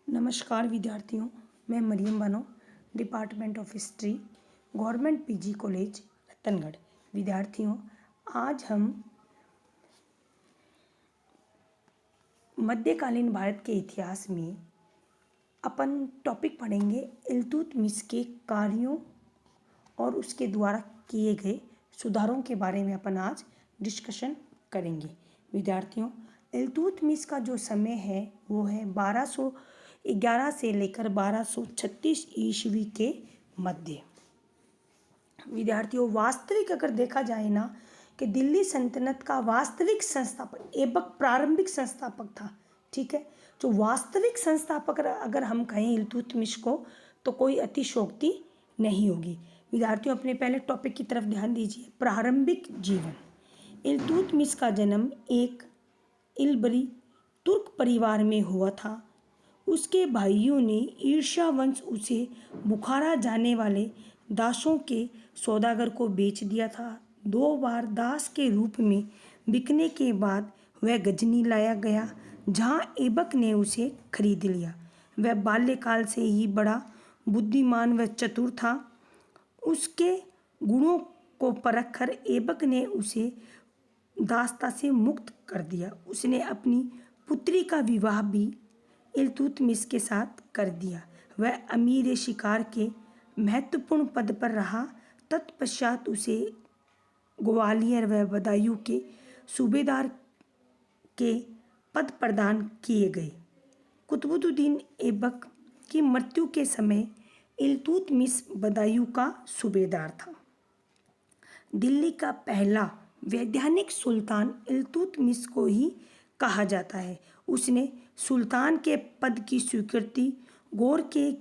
नमस्कार विद्यार्थियों, मैं Mariyam Bano, department of history, government PG college Ratangarh. विद्यार्थियों, आज हम मध्यकालीन भारत के इतिहास में अपन टॉपिक पढ़ेंगे इल्तुतमिश के कार्यों और उसके द्वारा किए गए सुधारों के बारे में अपन आज डिस्कशन करेंगे। विद्यार्थियों, इल्तुतमिश का जो समय है वो है 1211 से लेकर 1236 ईस्वी के मध्य। विद्यार्थियों, वास्तविक अगर देखा जाए ना कि दिल्ली सल्तनत का वास्तविक संस्थापक ऐबक प्रारंभिक संस्थापक था। ठीक है, जो वास्तविक संस्थापक अगर हम कहें इल्तुतमिश को तो कोई अतिशयोक्ति नहीं होगी। विद्यार्थियों, अपने पहले टॉपिक की तरफ ध्यान दीजिए। प्रारंभिक जीवन। इल्तुतमिश का जन्म एक इल्बरी तुर्क परिवार में हुआ था। उसके भाइयों ने ईर्ष्यावश उसे बुखारा जाने वाले दासों के सौदागर को बेच दिया था। 2 बार दास के रूप में बिकने के बाद वह गजनी लाया गया, जहां ऐबक ने उसे खरीद लिया। वह बाल्यकाल से ही बड़ा बुद्धिमान व चतुर था। उसके गुणों को परखकर ऐबक ने उसे दासता से मुक्त कर दिया। उसने अपनी पुत्री का विवाह भी इल्तुतमिश के साथ कर दिया। वह अमीर शिकार के महत्वपूर्ण पद पर रहा। तत्पश्चात उसे ग्वालियर व बदायूं के सूबेदार के पद प्रदान किए गए। कुतुबुद्दीन ऐबक की मृत्यु के समय इल्तुतमिश बदायूं का सूबेदार था। दिल्ली का पहला वैधानिक सुल्तान इल्तुतमिश को ही कहा जाता है। उसने सुल्तान के पद की स्वीकृति गौर के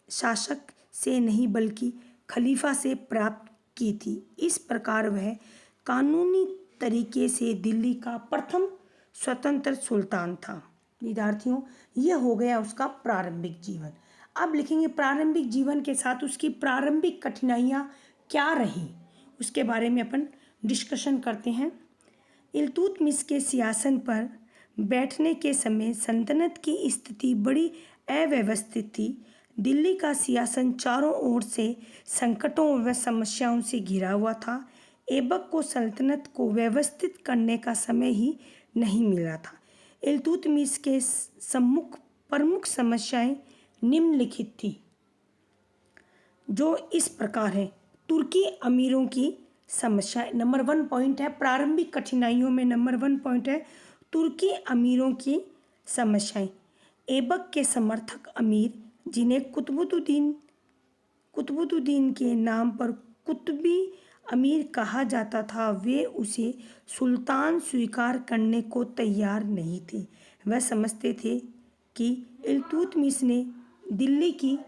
शासक से नहीं बल्कि खलीफा से प्राप्त की थी। इस प्रकार वह कानूनी तरीके से दिल्ली का प्रथम स्वतंत्र सुल्तान था। विद्यार्थियों, यह हो गया उसका प्रारंभिक जीवन। अब लिखेंगे प्रारंभिक जीवन के साथ उसकी प्रारंभिक कठिनाइयाँ क्या रहीं, उसके बारे में अपन डिस्कशन करते हैं। इल्तुतमिश के सिंहासन पर बैठने के समय सल्तनत की स्थिति बड़ी अव्यवस्थित थी। दिल्ली का सिंहासन चारों ओर से संकटों व समस्याओं से घिरा हुआ था। ऐबक को सल्तनत को व्यवस्थित करने का समय ही नहीं मिला था। इल्तुतमिश के सम्मुख प्रमुख समस्याएं निम्नलिखित थी, जो इस प्रकार है। तुर्की अमीरों की समस्या नंबर 1 पॉइंट है। प्रारंभिक कठिनाइयों में नंबर 1 पॉइंट है तुर्की अमीरों की समस्याएं। ऐबक के समर्थक अमीर, जिन्हें कुतुबुद्दीन के नाम पर कुतुबी अमीर कहा जाता था, वे उसे सुल्तान स्वीकार करने को तैयार नहीं थे। वह समझते थे कि इल्तुतमिश ने दिल्ली की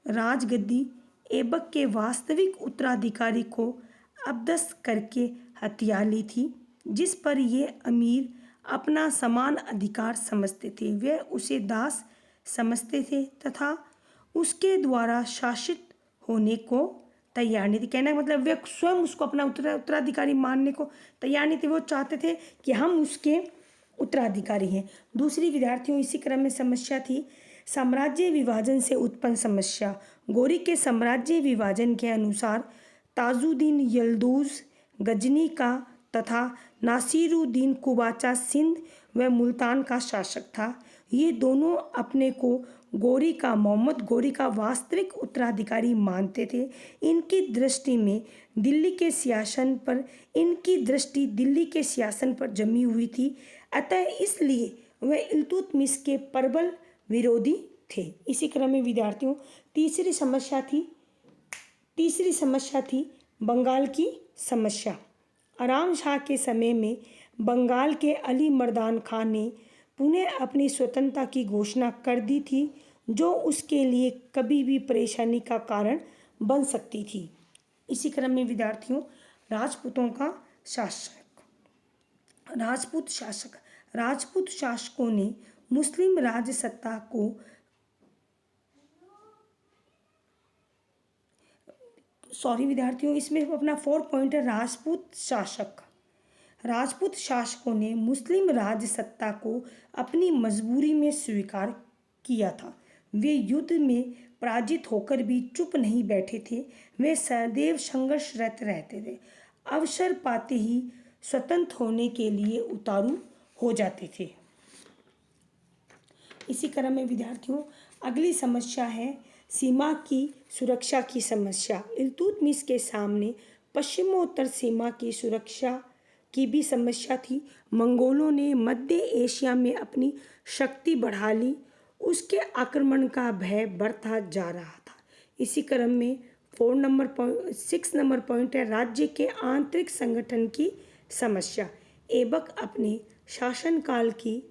राजगद्दी ऐबक के वास्तविक उत्तराधिकारी को अबदस्त करके हथिया ली थी, जिस पर ये अमीर अपना समान अधिकार समझते थे। वे उसे दास समझते थे तथा उसके द्वारा शासित होने को तैयार नहीं थे। कहने का मतलब वे स्वयं उसको अपना उत्तराधिकारी मानने को तैयार नहीं थे। वो चाहते थे कि हम उसके उत्तराधिकारी हैं। दूसरी विद्यार्थियों, इसी क्रम में समस्या थी साम्राज्य विभाजन से उत्पन्न समस्या। गौरी के साम्राज्य विभाजन के अनुसार ताजुद्दीन यल्दूज गजनी का तथा नासिरुद्दीन कुबाचा सिंध व मुल्तान का शासक था। ये दोनों अपने को मोहम्मद गौरी का वास्तविक उत्तराधिकारी मानते थे। इनकी दृष्टि दिल्ली के सियासन पर जमी हुई थी। अतः इसलिए वह इल्तुतमिश के प्रबल विरोधी थे। इसी क्रम में विद्यार्थियों, तीसरी समस्या थी बंगाल की समस्या। आराम शाह के समय में बंगाल के अली मर्दान खान ने पुनः अपनी स्वतंत्रता की घोषणा कर दी थी, जो उसके लिए कभी भी परेशानी का कारण बन सकती थी। इसी क्रम में विद्यार्थियों, राजपूत शासकों ने मुस्लिम राजसत्ता को इसमें अपना 4 पॉइंट है राजपूत शासकों ने मुस्लिम राजसत्ता को अपनी मजबूरी में स्वीकार किया था। वे युद्ध में पराजित होकर भी चुप नहीं बैठे थे, वे सदैव संघर्षरत रहते थे। अवसर पाते ही स्वतंत्र होने के लिए उतारू हो जाते थे। इसी क्रम में विद्यार्थियों, अगली समस्या है सीमा की सुरक्षा की समस्या। इल्तुतमिश के सामने पश्चिमोत्तर सीमा की सुरक्षा की भी समस्या थी। मंगोलों ने मध्य एशिया में अपनी शक्ति बढ़ा ली, उसके आक्रमण का भय बढ़ता जा रहा था। इसी क्रम में 6 नंबर पॉइंट है राज्य के आंतरिक संगठन की समस्या। ऐबक अपने शासनकाल की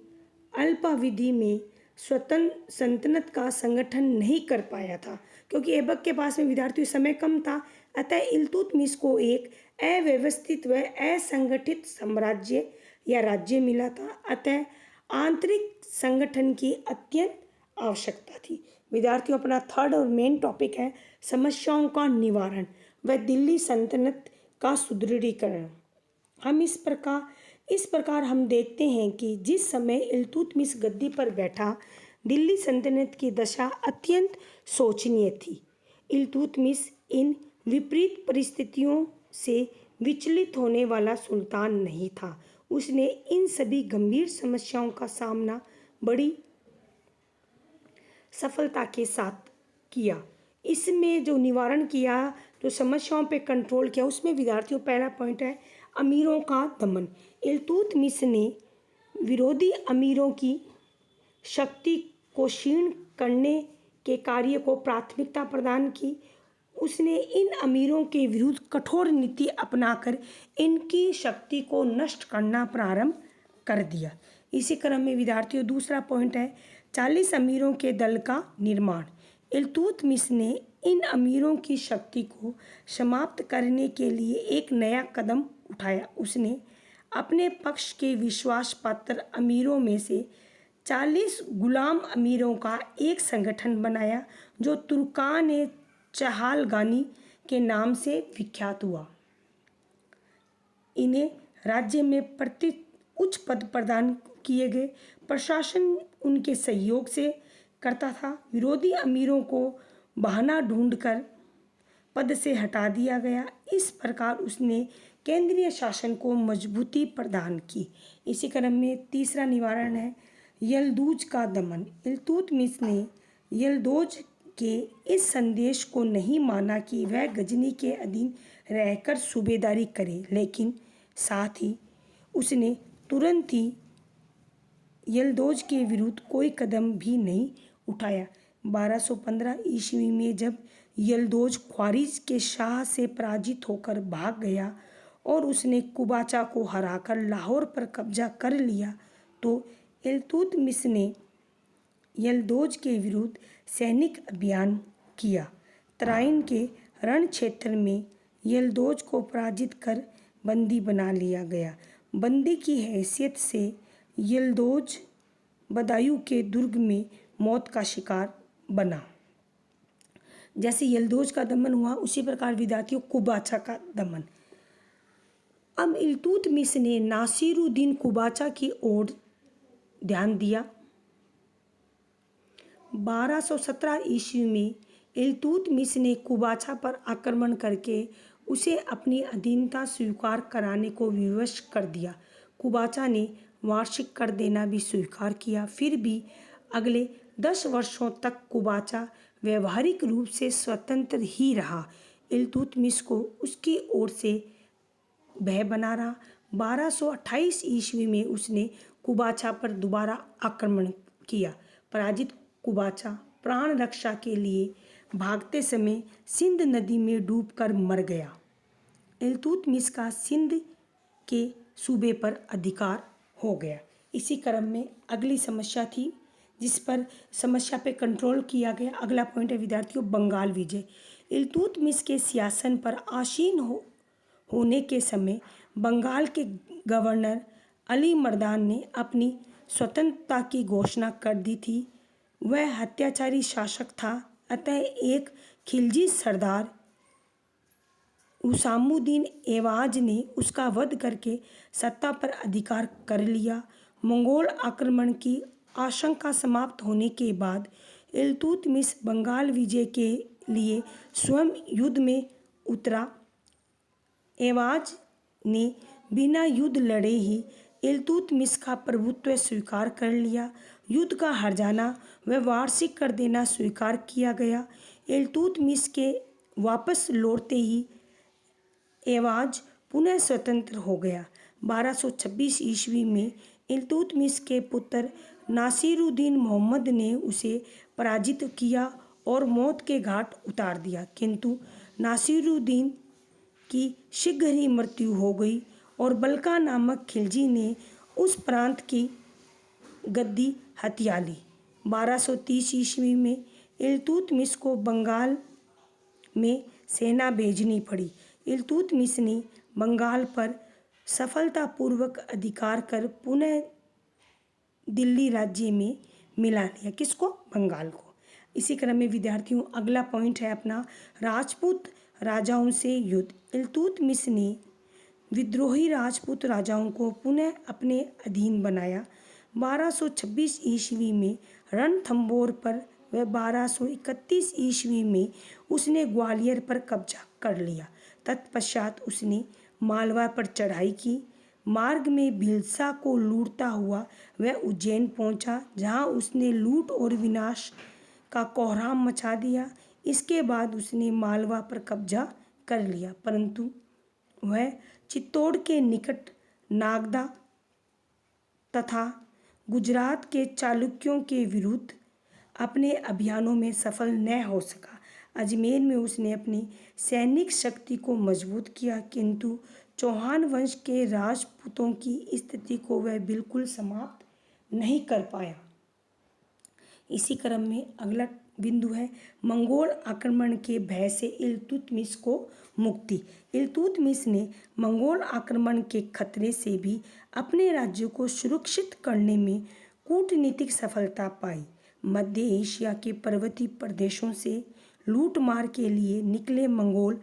अल्पावधि में स्वतंत्र सल्तनत का संगठन नहीं कर पाया था, क्योंकि ऐबक के पास में विद्यार्थियों समय कम था। अतः इल्तुतमिश को एक अव्यवस्थित व असंगठित साम्राज्य या राज्य मिला था। अतः आंतरिक संगठन की अत्यंत आवश्यकता थी। विद्यार्थियों, अपना थर्ड और मेन टॉपिक है समस्याओं का निवारण व दिल्ली सल्तनत का सुदृढ़ीकरण। हम इस प्रकार हम देखते हैं कि जिस समय इल्तुतमिश गद्दी पर बैठा, दिल्ली सल्तनत की दशा अत्यंत शोचनीय थी। इल्तुतमिश इन विपरीत परिस्थितियों से विचलित होने वाला सुल्तान नहीं था। उसने इन सभी गंभीर समस्याओं का सामना बड़ी सफलता के साथ किया। इसमें जो निवारण किया, जो समस्याओं पे कंट्रोल किया, उसमें विद्यार्थियों पहला पॉइंट है अमीरों का दमन। इल्तुतमिश ने विरोधी अमीरों की शक्ति को क्षीण करने के कार्य को प्राथमिकता प्रदान की। उसने इन अमीरों के विरुद्ध कठोर नीति अपनाकर इनकी शक्ति को नष्ट करना प्रारंभ कर दिया। इसी क्रम में विद्यार्थियों दूसरा पॉइंट है 40 अमीरों के दल का निर्माण। इल्तुतमिश ने इन अमीरों की शक्ति को समाप्त करने के लिए एक नया कदम उठाया। उसने अपने पक्ष के विश्वास पात्र अमीरों में से 40 गुलाम अमीरों का एक संगठन बनाया, जो तुर्कान ए चहालगानी के नाम से विख्यात हुआ। इन्हें राज्य में उच्च पद प्रदान किए गए, प्रशासन उनके सहयोग से करता था। विरोधी अमीरों को बहाना ढूंढकर पद से हटा दिया गया। इस प्रकार उसने केंद्रीय शासन को मजबूती प्रदान की। इसी क्रम में तीसरा निवारण है यल्दूज का दमन। इल्तुतमिश ने यल्दौज के इस संदेश को नहीं माना कि वह गजनी के अधीन रहकर सूबेदारी करे, लेकिन साथ ही उसने तुरंत ही यल्दौज के विरुद्ध कोई कदम भी नहीं उठाया। 1215 ईस्वी में जब यल्दौज ख्वारिज के शाह से पराजित होकर भाग गया और उसने कुबाचा को हराकर लाहौर पर कब्जा कर लिया, तो इल्तुतमिश ने यल्दौज के विरुद्ध सैनिक अभियान किया। तराइन के रण क्षेत्र में यल्दौज को पराजित कर बंदी बना लिया गया। बंदी की हैसियत से यल्दौज बदायूं के दुर्ग में मौत का शिकार बना। जैसे यल्दौज का दमन हुआ, उसी प्रकार विद्यार्थियों कुबाचा का दमन। अब इल्तुतमिश ने नासिरुद्दीन कुबाचा की ओर ध्यान दिया। 1217 ईस्वी में इल्तुतमिश ने कुबाचा पर आक्रमण करके उसे अपनी अधीनता स्वीकार कराने को विवश कर दिया। कुबाचा ने वार्षिक कर देना भी स्वीकार किया। फिर भी अगले 10 वर्षों तक कुबाचा व्यवहारिक रूप से स्वतंत्र ही रहा। इल्तुतमिश को उसकी ओर से भय बना रहा। 1228 ईस्वी में उसने कुबाचा पर दोबारा आक्रमण किया। पराजित कुबाचा प्राण रक्षा के लिए भागते समय सिंध नदी में डूबकर मर गया। इल्तुतमिश का सिंध के सूबे पर अधिकार हो गया। इसी क्रम में अगली समस्या थी, जिस पर समस्या पे कंट्रोल किया गया। अगला पॉइंट है विद्यार्थियों बंगाल विजय। इल्तुतमिश के सिंहासन पर आसीन होने के समय बंगाल के गवर्नर अली मर्दान ने अपनी स्वतंत्रता की घोषणा कर दी थी। वह अत्याचारी शासक था, अतः एक खिलजी सरदार हुसामुद्दीन ऐवाज ने उसका वध करके सत्ता पर अधिकार कर लिया। मंगोल आक्रमण की आशंका समाप्त होने के बाद इल्तुतमिश बंगाल विजय के लिए स्वयं युद्ध में उतरा। एवाज ने बिना युद्ध लड़े ही इल्तुतमिश का प्रभुत्व स्वीकार कर लिया। युद्ध का हार जाना व वार्षिक कर देना स्वीकार किया गया। इल्तुतमिश के वापस लौटते ही एवाज पुनः स्वतंत्र हो गया। 1226 ईस्वी में इल्तुतमिश के पुत्र नासिरुद्दीन मोहम्मद ने उसे पराजित किया और मौत के घाट उतार दिया, किंतु नासिरुद्दीन की शीघ्र ही मृत्यु हो गई और बलका नामक खिलजी ने उस प्रांत की गद्दी हथिया ली। 1230 ईस्वी में इल्तुतमिश को बंगाल में सेना भेजनी पड़ी। इल्तुतमिश ने बंगाल पर सफलतापूर्वक अधिकार कर पुनः दिल्ली राज्य में मिला लिया। किसको? बंगाल को। इसी क्रम में विद्यार्थियों अगला पॉइंट है अपना राजपूत राजाओं से युद्ध। इल्तुतमिश ने विद्रोही राजपूत राजाओं को पुनः अपने अधीन बनाया। 1226 ईस्वी में रणथंभौर पर व 1231 ईस्वी में उसने ग्वालियर पर कब्जा कर लिया। तत्पश्चात उसने मालवा पर चढ़ाई की। मार्ग में भिलसा को लूटता हुआ वह उज्जैन पहुंचा, जहां उसने लूट और विनाश का कोहराम मचा दिया। इसके बाद उसने मालवा पर कब्जा कर लिया, परंतु वह चित्तौड़ के निकट नागदा तथा गुजरात के चालुक्यों के विरुद्ध अपने अभियानों में सफल न हो सका। अजमेर में उसने अपनी सैनिक शक्ति को मजबूत किया, किंतु चौहान वंश के राजपूतों की स्थिति को वह बिल्कुल समाप्त नहीं कर पाया। इसी क्रम में अगला बिंदु है मंगोल आक्रमण के भय से इल्तुतमिश को मुक्ति। इल्तुतमिश ने मंगोल आक्रमण के खतरे से भी अपने राज्य को सुरक्षित करने में कूटनीतिक सफलता पाई। मध्य एशिया के पर्वतीय प्रदेशों से लूटमार के लिए निकले मंगोल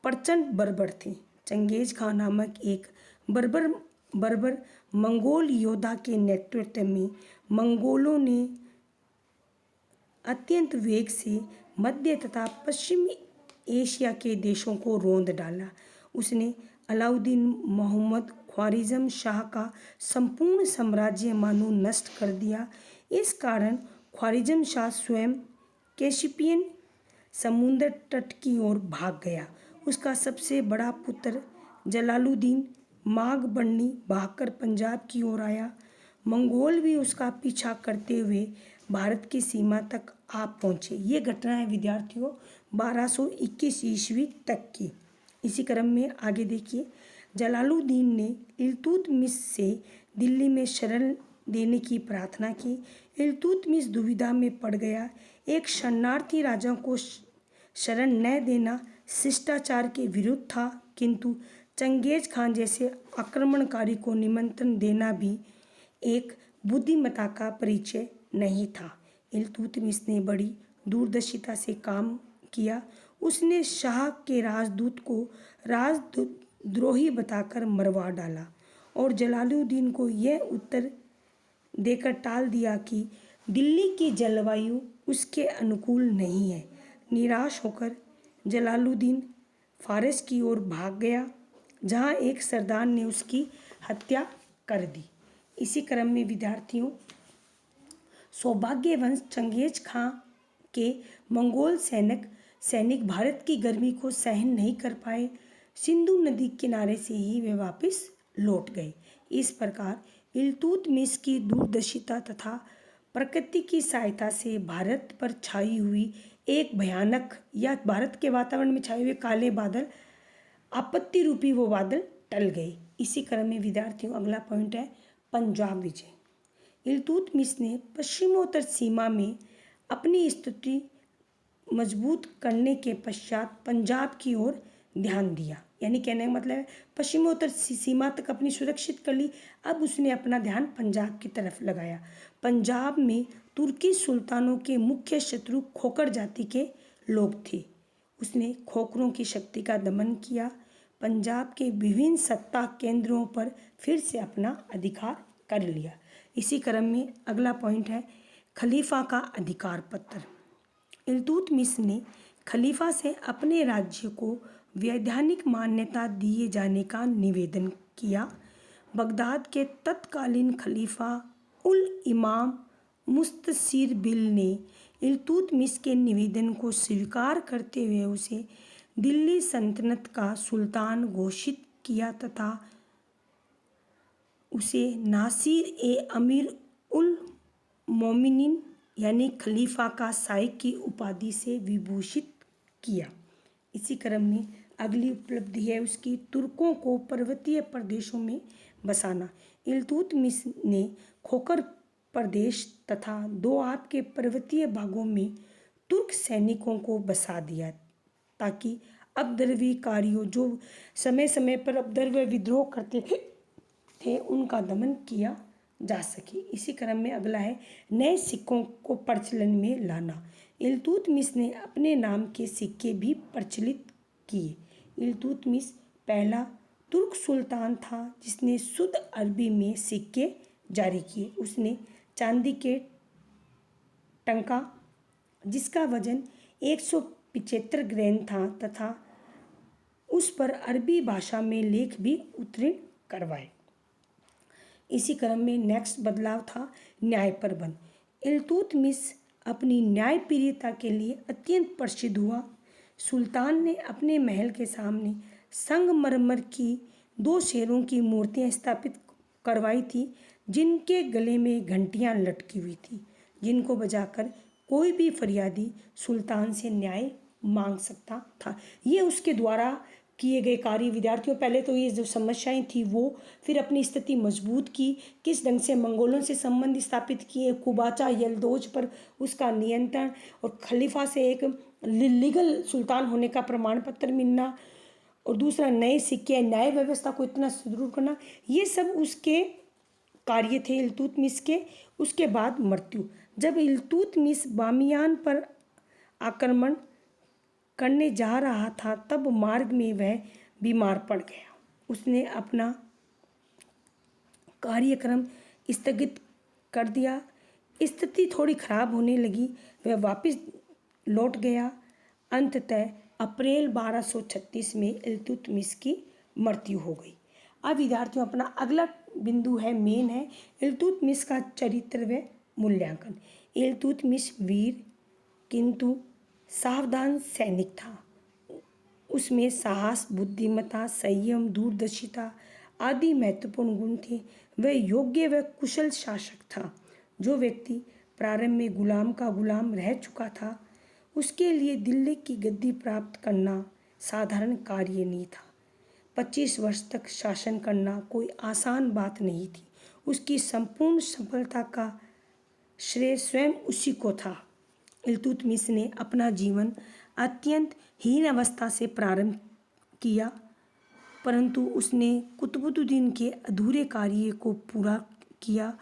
प्रचंड बर्बर थे। चंगेज खान नामक एक बर्बर मंगोल योद्धा के नेतृत्व में मंगोलों ने अत्यंत वेग से मध्य तथा पश्चिम एशिया के देशों को रौंद डाला। उसने अलाउद्दीन मोहम्मद ख्वारिज़म शाह का संपूर्ण साम्राज्य मानो नष्ट कर दिया। इस कारण ख्वारिज़म शाह स्वयं कैस्पियन समुद्र तट की ओर भाग गया। उसका सबसे बड़ा पुत्र जलालुद्दीन माघ बन्नी बहाकर पंजाब की ओर आया। मंगोल भी उसका पीछा करते हुए भारत की सीमा तक आ पहुँचे। ये घटना है विद्यार्थियों 1221 ईस्वी तक की। इसी क्रम में आगे देखिए, जलालुद्दीन ने इल्तुतमिश से दिल्ली में शरण देने की प्रार्थना की। इल्तुतमिश दुविधा में पड़ गया। एक शरणार्थी राजा को शरण न देना शिष्टाचार के विरुद्ध था, किंतु चंगेज खान जैसे आक्रमणकारी को निमंत्रण देना भी एक बुद्धिमत्ता का परिचय नहीं था। इल्तुतमिश ने बड़ी दूरदर्शिता से काम किया। उसने शाह के राजदूत को राजद्रोही बताकर मरवा डाला और जलालुद्दीन को यह उत्तर देकर टाल दिया कि दिल्ली की जलवायु उसके अनुकूल नहीं है। निराश होकर जलालुद्दीन फारस की ओर भाग गया, जहां एक सरदार ने उसकी हत्या कर दी। इसी क्रम में विद्यार्थियों सौभाग्यवंश चंगेज खां के मंगोल सैनिक भारत की गर्मी को सहन नहीं कर पाए। सिंधु नदी किनारे से ही वे वापस लौट गए। इस प्रकार इल्तुतमिश की दूरदर्शिता तथा प्रकृति की सहायता से भारत पर छाई हुई एक भयानक या भारत के वातावरण में छाए हुए काले बादल आपत्ति रूपी वो बादल टल गए। इसी क्रम में विद्यार्थियों अगला पॉइंट है पंजाब विजय। इल्तुतमिश ने पश्चिमोत्तर सीमा में अपनी स्थिति मजबूत करने के पश्चात पंजाब की ओर ध्यान दिया। यानी कहने का मतलब है पश्चिमोत्तर सीमा तक अपनी सुरक्षित कर ली, अब उसने अपना ध्यान पंजाब की तरफ लगाया। पंजाब में तुर्की सुल्तानों के मुख्य शत्रु खोखर जाति के लोग थे। उसने खोखरों की शक्ति का दमन किया। पंजाब के विभिन्न सत्ता केंद्रों पर फिर से अपना अधिकार कर लिया। इसी क्रम में अगला पॉइंट है खलीफा का अधिकार पत्र। इल्तुतमिश ने खलीफा से अपने राज्य को वैधानिक मान्यता दिए जाने का निवेदन किया। बगदाद के तत्कालीन खलीफा उल इमाम मुस्तसिर ने इल्तुतमिश के निवेदन को स्वीकार करते हुए उसे दिल्ली सल्तनत का सुल्तान घोषित किया तथा उसे नासिर ए अमीर उल मोमिनीन यानी खलीफा का शाइक की उपाधि से विभूषित किया। इसी क्रम में अगली उपलब्धि है उसकी तुर्कों को पर्वतीय प्रदेशों में बसाना। इल्तुतमिश ने खोखर प्रदेश तथा दोआब के पर्वतीय भागों में तुर्क सैनिकों को बसा दिया ताकि अब्दरवीकारियों जो समय समय पर अब्दरवी विद्रोह करते थे उनका दमन किया जा सके। इसी क्रम में अगला है नए सिक्कों को प्रचलन में लाना। इल्तुतमिश ने अपने नाम के सिक्के भी प्रचलित किए। इल्तुतमिश पहला तुर्क सुल्तान था जिसने शुद्ध अरबी में सिक्के जारी किए। उसने चांदी के टंका जिसका वजन 175 ग्राम था तथा उस पर अरबी भाषा में लेख भी उत्तीर्ण करवाए। इसी क्रम में नेक्स्ट बदलाव था न्याय प्रबंध। इल्तुतमिश अपनी न्यायप्रियता के लिए अत्यंत प्रसिद्ध हुआ। सुल्तान ने अपने महल के सामने संगमरमर की 2 शेरों की मूर्तियां स्थापित करवाई थी जिनके गले में घंटियां लटकी हुई थी जिनको बजाकर कोई भी फरियादी सुल्तान से न्याय मांग सकता था। ये उसके द्वारा किए गए कार्य। विद्यार्थियों पहले तो ये जो समस्याएं थी वो फिर अपनी स्थिति मजबूत की, किस ढंग से मंगोलों से संबंध स्थापित किए, कुबाचा यल्दोज पर उसका नियंत्रण और खलीफा से एक लीगल सुल्तान होने का प्रमाण पत्र मिलना और दूसरा नए सिक्के, न्याय व्यवस्था को इतना सुदृढ़ करना, ये सब उसके कार्य थे इल्तुतमिश के। उसके बाद मृत्यु। जब इल्तुतमिश बामियान पर आक्रमण करने जा रहा था तब मार्ग में वह बीमार पड़ गया। उसने अपना कार्यक्रम स्थगित कर दिया। स्थिति थोड़ी खराब होने लगी, वह वापस लौट गया। अंततः अप्रैल 1236 में इल्तुतमिश की मृत्यु हो गई। अब विद्यार्थियों अपना अगला बिंदु है मेन है इल्तुतमिश का चरित्र व मूल्यांकन। इल्तुतमिश वीर किंतु सावधान सैनिक था। उसमें साहस, बुद्धिमत्ता, संयम, दूरदर्शिता आदि महत्वपूर्ण गुण थे। वह योग्य व कुशल शासक था। जो व्यक्ति प्रारंभ में गुलाम का गुलाम रह चुका था उसके लिए दिल्ली की गद्दी प्राप्त करना साधारण कार्य नहीं था। 25 वर्ष तक शासन करना कोई आसान बात नहीं थी। उसकी संपूर्ण सफलता का श्रेय स्वयं उसी को था। इल्तुतमिश ने अपना जीवन अत्यंत हीन अवस्था से प्रारंभ किया परंतु उसने कुतुबुद्दीन के अधूरे कार्य को पूरा किया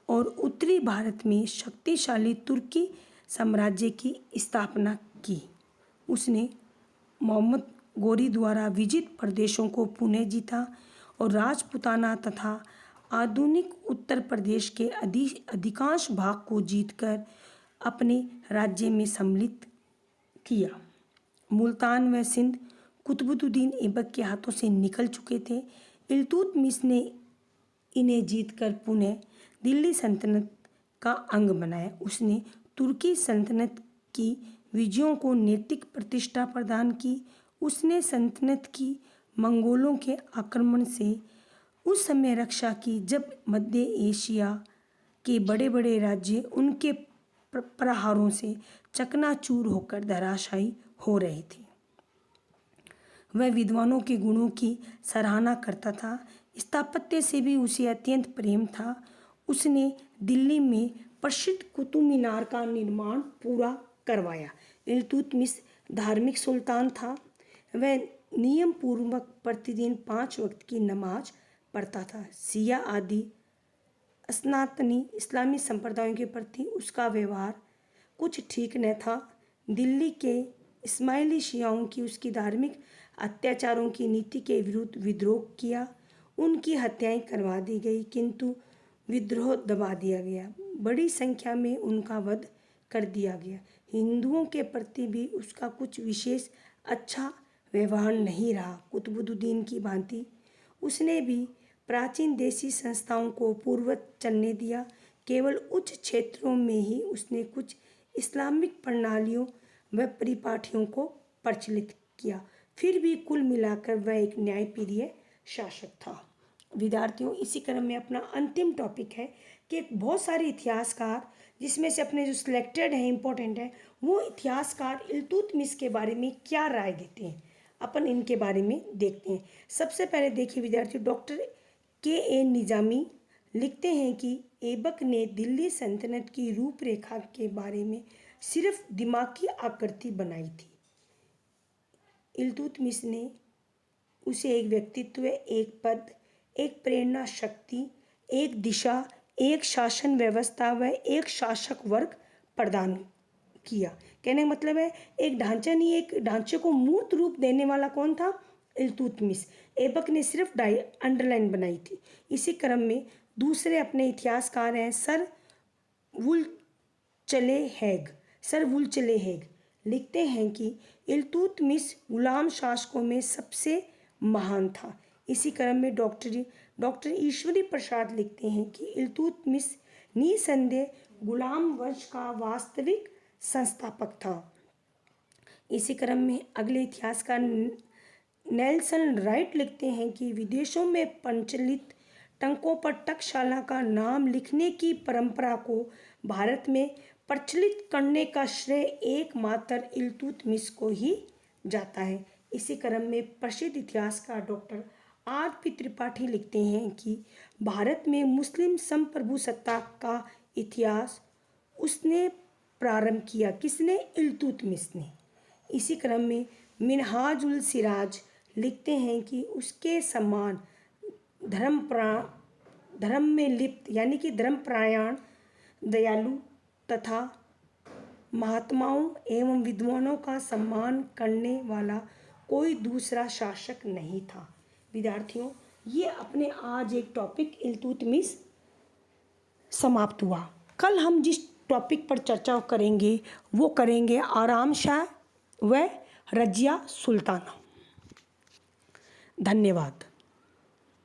और उत्तरी भारत में शक्तिशाली तुर्की साम्राज्य की स्थापना की। उसने मोहम्मद गोरी द्वारा विजित प्रदेशों को पुनः जीता और राजपूताना तथा आधुनिक उत्तर प्रदेश के अधिकांश भाग को जीतकर अपने राज्य में सम्मिलित किया। मुल्तान व सिंध कुतुबुद्दीन ऐबक के हाथों से निकल चुके थे। इल्तुतमिश ने इन्हें जीतकर पुनः दिल्ली सल्तनत का अंग बनाया। उसने तुर्की सल्तनत की विजयों को नैतिक प्रतिष्ठा प्रदान की। उसने सल्तनत की मंगोलों के आक्रमण से उस समय रक्षा की जब मध्य एशिया के बड़े बड़े राज्य उनके प्रहारों से चकनाचूर होकर धराशायी हो रहे थे। वह विद्वानों के गुणों की सराहना करता था। स्थापत्य से भी उसे अत्यंत प्रेम था। उसने दिल्ली में प्रसिद्ध कुतुब मीनार का निर्माण पूरा करवाया। इल्तुतमिश धार्मिक सुल्तान था। वह नियम पूर्वक प्रतिदिन 5 वक्त की नमाज पढ़ता था। शिया आदि सनातनी इस्लामी संप्रदायों के प्रति उसका व्यवहार कुछ ठीक न था। दिल्ली के इस्माइली शियाओं की उसकी धार्मिक अत्याचारों की नीति के विरुद्ध विद्रोह किया। उनकी हत्याएं करवा दी गई किंतु विद्रोह दबा दिया गया, बड़ी संख्या में उनका वध कर दिया गया। हिंदुओं के प्रति भी उसका कुछ विशेष अच्छा व्यवहार नहीं रहा। कुतुबुद्दीन की भांति उसने भी प्राचीन देशी संस्थाओं को पूर्ववत चलने दिया। केवल उच्च क्षेत्रों में ही उसने कुछ इस्लामिक प्रणालियों व परिपाटियों को प्रचलित किया। फिर भी कुल मिलाकर वह एक न्यायप्रिय शासक था। विद्यार्थियों, इसी क्रम में अपना अंतिम टॉपिक है कि बहुत सारे इतिहासकार, जिसमें से अपने जो सिलेक्टेड हैं, इम्पोर्टेंट है, वो इतिहासकार इल्तुतमिश के बारे में क्या राय देते हैं, अपन इनके बारे में देखते हैं। सबसे पहले देखिए विद्यार्थियों, डॉक्टर के निजामी लिखते हैं कि ऐबक ने दिल्ली सल्तनत की रूपरेखा के बारे में सिर्फ दिमागी आकृति बनाई थी। इल्तुतमिश ने उसे एक व्यक्तित्व, एक पद, एक प्रेरणा शक्ति, एक दिशा, एक शासन व्यवस्था व एक शासक वर्ग प्रदान किया। कहने का मतलब है एक ढांचा नहीं, एक ढांचे को मूर्त रूप देने वाला कौन था? इल्तुतमिश। ऐबक ने सिर्फ अंडरलाइन बनाई थी। इसी क्रम में दूसरे अपने इतिहासकार हैं सर वुल्चलेहेग लिखते हैं कि इल्तुतमिश गुलाम शासकों में सबसे महान था। इसी क्रम में डॉक्टर ईश्वरी प्रसाद लिखते हैं कि इल्तुतमिश निसंदेह गुलाम वंश का वास्तविक संस्थापक था। इसी क्रम में अगले इतिहासकार नेल्सन राइट लिखते हैं कि विदेशों में प्रचलित टंकों पर टकशाला का नाम लिखने की परंपरा को भारत में प्रचलित करने का श्रेय एकमात्र इल्तुतमिश को ही जाता है। इसी क्रम में प्रसिद्ध इतिहासकार डॉक्टर R.P. त्रिपाठी लिखते हैं कि भारत में मुस्लिम संप्रभुसत्ता का इतिहास उसने प्रारंभ किया। किसने? इल्तुतमिश ने। इसी क्रम में मिनहाजुल सिराज लिखते हैं कि उसके समान धर्म में लिप्त यानी कि धर्मपरायण, दयालु तथा महात्माओं एवं विद्वानों का सम्मान करने वाला कोई दूसरा शासक नहीं था। विद्यार्थियों, ये अपने आज एक टॉपिक इल्तुतमिश समाप्त हुआ। कल हम जिस टॉपिक पर चर्चा करेंगे वो करेंगे आराम शाह व रजिया सुल्ताना। धन्यवाद।